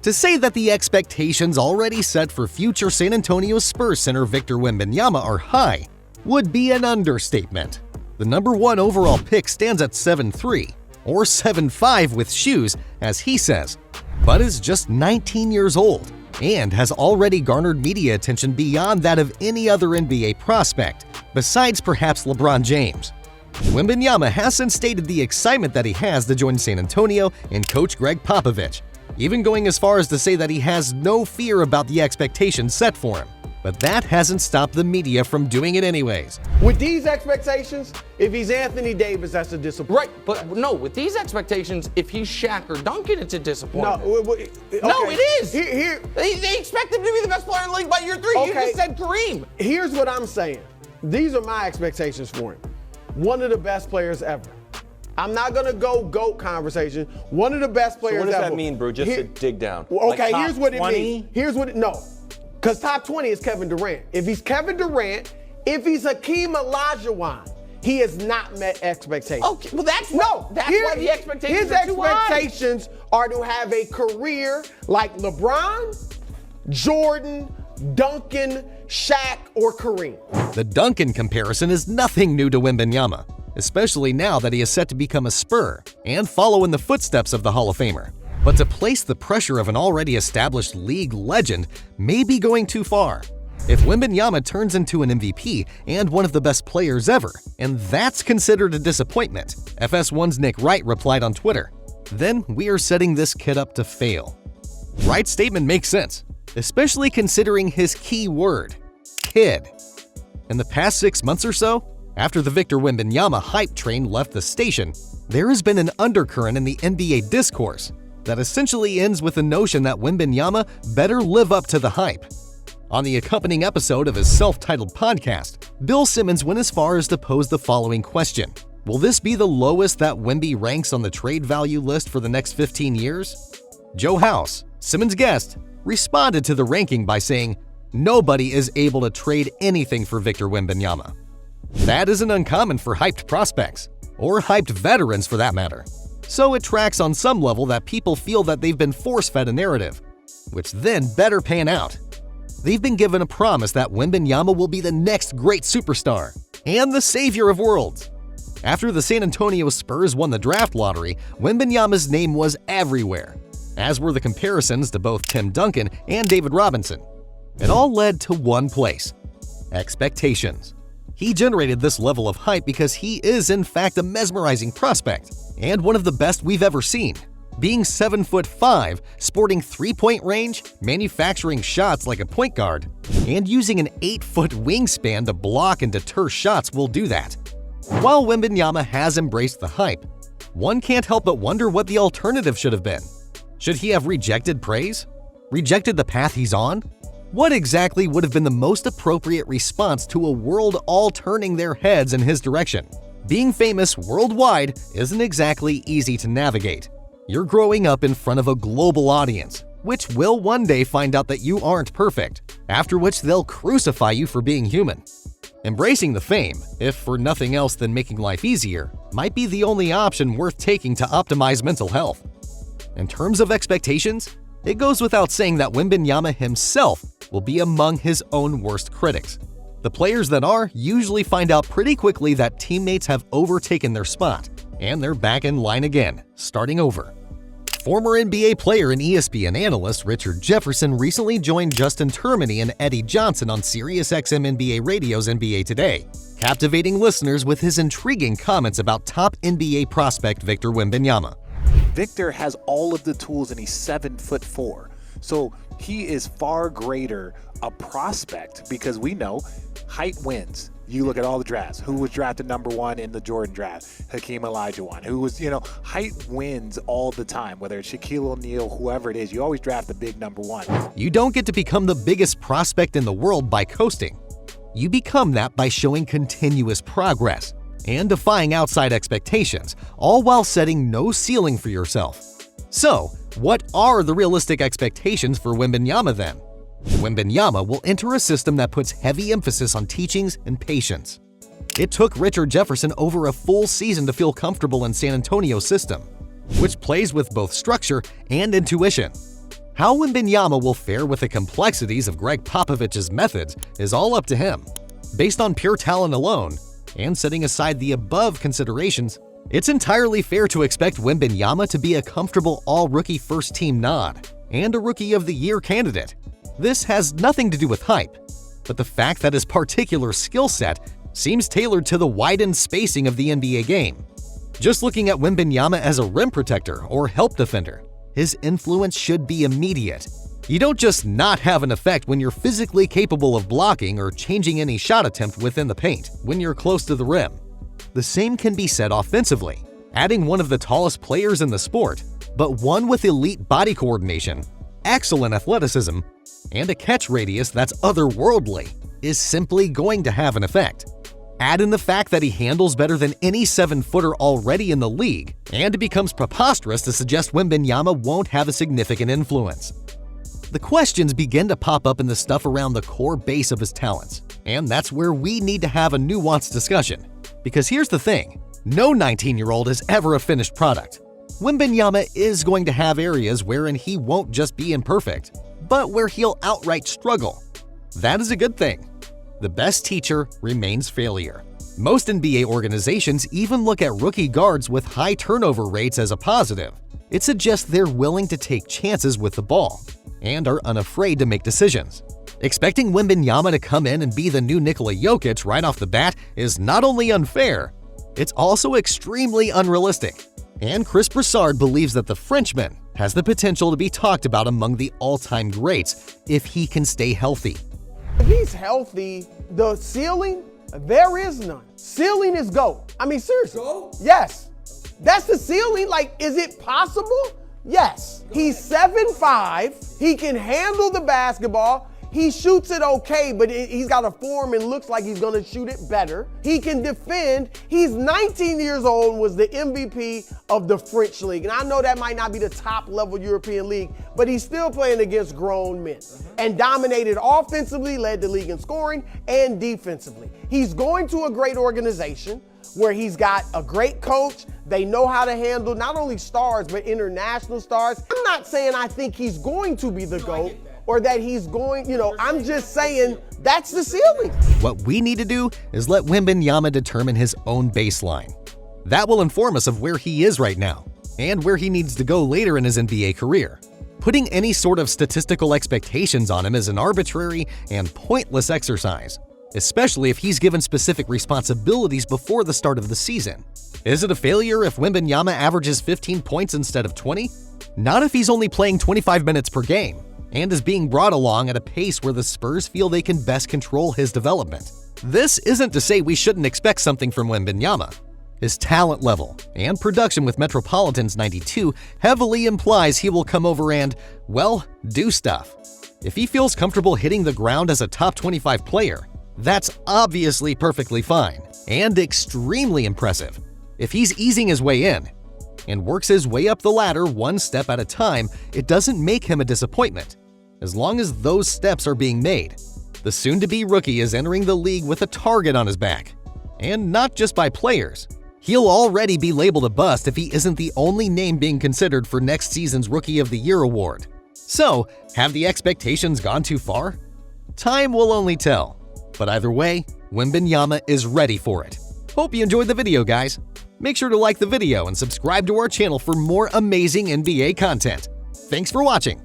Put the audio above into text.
To say that the expectations already set for future San Antonio Spurs center Victor Wembanyama are high would be an understatement. The number 1 overall pick stands at 7'3", or 7'5" with shoes, as he says, but is just 19 years old and has already garnered media attention beyond that of any other NBA prospect, besides perhaps LeBron James. Wembanyama has since stated the excitement that he has to join San Antonio and coach Greg Popovich, even going as far as to say that he has no fear about the expectations set for him. But that hasn't stopped the media from doing it anyways. With these expectations, if he's Anthony Davis, that's a disappointment. Right, but no, with these expectations, if he's Shaq or Duncan, it's a disappointment. No, okay. No, it is. They expect him to be the best player in the league by year 3. Okay. You just said Kareem. Here's what I'm saying. These are my expectations for him. One of the best players ever. I'm not going to go GOAT conversation. One of the best players ever. So what does that mean, bro? Just to dig down. Okay, like here's what it 20? means. Here's what it, no. Because top 20 is Kevin Durant. If he's Kevin Durant, if he's Hakeem Olajuwon, he has not met expectations. Okay, well that's why the expectations are too high. His expectations are to have a career like LeBron, Jordan, Duncan, Shaq, or Kareem. The Duncan comparison is nothing new to Wembanyama, especially now that he is set to become a Spur and follow in the footsteps of the Hall of Famer. But to place the pressure of an already established league legend may be going too far. If Wembanyama turns into an MVP and one of the best players ever, and that's considered a disappointment, FS1's Nick Wright replied on Twitter, then we are setting this kid up to fail. Wright's statement makes sense, especially considering his key word, kid. In the past 6 months or so, after the Victor Wembanyama hype train left the station, there has been an undercurrent in the NBA discourse that essentially ends with the notion that Wembanyama better live up to the hype. On the accompanying episode of his self-titled podcast, Bill Simmons went as far as to pose the following question: will this be the lowest that Wemby ranks on the trade value list for the next 15 years? Joe House, Simmons' guest, responded to the ranking by saying, nobody is able to trade anything for Victor Wembanyama. That isn't uncommon for hyped prospects, or hyped veterans for that matter. So it tracks on some level that people feel that they've been force-fed a narrative, which then better pan out. They've been given a promise that Wembanyama will be the next great superstar and the savior of worlds. After the San Antonio Spurs won the draft lottery, Wembanyama's name was everywhere, as were the comparisons to both Tim Duncan and David Robinson. It all led to one place: expectations. He generated this level of hype because he is in fact a mesmerizing prospect and one of the best we've ever seen. Being 7'5", sporting three-point range, manufacturing shots like a point guard, and using an 8-foot wingspan to block and deter shots will do that. While Wembanyama has embraced the hype, one can't help but wonder what the alternative should have been. Should he have rejected praise? Rejected the path he's on? What exactly would have been the most appropriate response to a world all turning their heads in his direction? Being famous worldwide isn't exactly easy to navigate. You're growing up in front of a global audience, which will one day find out that you aren't perfect, after which they'll crucify you for being human. Embracing the fame, if for nothing else than making life easier, might be the only option worth taking to optimize mental health. In terms of expectations, it goes without saying that Wembanyama himself will be among his own worst critics. The players that are usually find out pretty quickly that teammates have overtaken their spot, and they're back in line again, starting over. Former NBA player and ESPN analyst Richard Jefferson recently joined Justin Termini and Eddie Johnson on SiriusXM NBA Radio's NBA Today, captivating listeners with his intriguing comments about top NBA prospect Victor Wembanyama. Victor has all of the tools and he's 7'4". So he is far greater a prospect because we know height wins. You look at all the drafts. Who was drafted number 1 in the Jordan draft? Hakeem Olajuwon. Who was, height wins all the time. Whether it's Shaquille O'Neal, whoever it is, you always draft the big number 1. You don't get to become the biggest prospect in the world by coasting. You become that by showing continuous progress and defying outside expectations, all while setting no ceiling for yourself. So, what are the realistic expectations for Wembanyama then? Wembanyama will enter a system that puts heavy emphasis on teachings and patience. It took Richard Jefferson over a full season to feel comfortable in San Antonio's system, which plays with both structure and intuition. How Wembanyama will fare with the complexities of Greg Popovich's methods is all up to him. Based on pure talent alone, and setting aside the above considerations, it's entirely fair to expect Wembanyama to be a comfortable all-rookie first-team nod and a Rookie of the Year candidate. This has nothing to do with hype, but the fact that his particular skill set seems tailored to the widened spacing of the NBA game. Just looking at Wembanyama as a rim protector or help defender, his influence should be immediate. You don't just not have an effect when you're physically capable of blocking or changing any shot attempt within the paint when you're close to the rim. The same can be said offensively. Adding one of the tallest players in the sport, but one with elite body coordination, excellent athleticism, and a catch radius that's otherworldly is simply going to have an effect. Add in the fact that he handles better than any 7-footer already in the league, and it becomes preposterous to suggest Wembanyama won't have a significant influence. The questions begin to pop up in the stuff around the core base of his talents, and that's where we need to have a nuanced discussion. Because here's the thing, no 19-year-old is ever a finished product. Wembanyama is going to have areas wherein he won't just be imperfect, but where he'll outright struggle. That is a good thing. The best teacher remains failure. Most NBA organizations even look at rookie guards with high turnover rates as a positive. It suggests they're willing to take chances with the ball and are unafraid to make decisions. Expecting Wembanyama to come in and be the new Nikola Jokic right off the bat is not only unfair, it's also extremely unrealistic. And Chris Broussard believes that the Frenchman has the potential to be talked about among the all-time greats if he can stay healthy. If he's healthy, the ceiling, there is none. Ceiling is GOAT. I mean, seriously. GOAT? Yes. That's the ceiling. Like, is it possible? Yes. He's 7'5". He can handle the basketball. He shoots it okay, but he's got a form and looks like he's going to shoot it better. He can defend. He's 19 years old and was the MVP of the French league. And I know that might not be the top level European league, but he's still playing against grown men and dominated offensively, led the league in scoring and defensively. He's going to a great organization where he's got a great coach. They know how to handle not only stars, but international stars. I'm not saying I think he's going to be the GOAT. Or that he's going, I'm just saying that's the ceiling. What we need to do is let Wembanyama determine his own baseline. That will inform us of where he is right now and where he needs to go later in his NBA career. Putting any sort of statistical expectations on him is an arbitrary and pointless exercise, especially if he's given specific responsibilities before the start of the season. Is it a failure if Wembanyama averages 15 points instead of 20? Not if he's only playing 25 minutes per game and is being brought along at a pace where the Spurs feel they can best control his development. This isn't to say we shouldn't expect something from Wembanyama. His talent level and production with Metropolitans 92 heavily implies he will come over and, well, do stuff. If he feels comfortable hitting the ground as a top 25 player, that's obviously perfectly fine and extremely impressive. If he's easing his way in and works his way up the ladder one step at a time, it doesn't make him a disappointment, as long as those steps are being made. The soon-to-be rookie is entering the league with a target on his back, and not just by players. He'll already be labeled a bust if he isn't the only name being considered for next season's Rookie of the Year award. So, have the expectations gone too far? Time will only tell, but either way, Wembanyama is ready for it. Hope you enjoyed the video, guys. Make sure to like the video and subscribe to our channel for more amazing NBA content. Thanks for watching.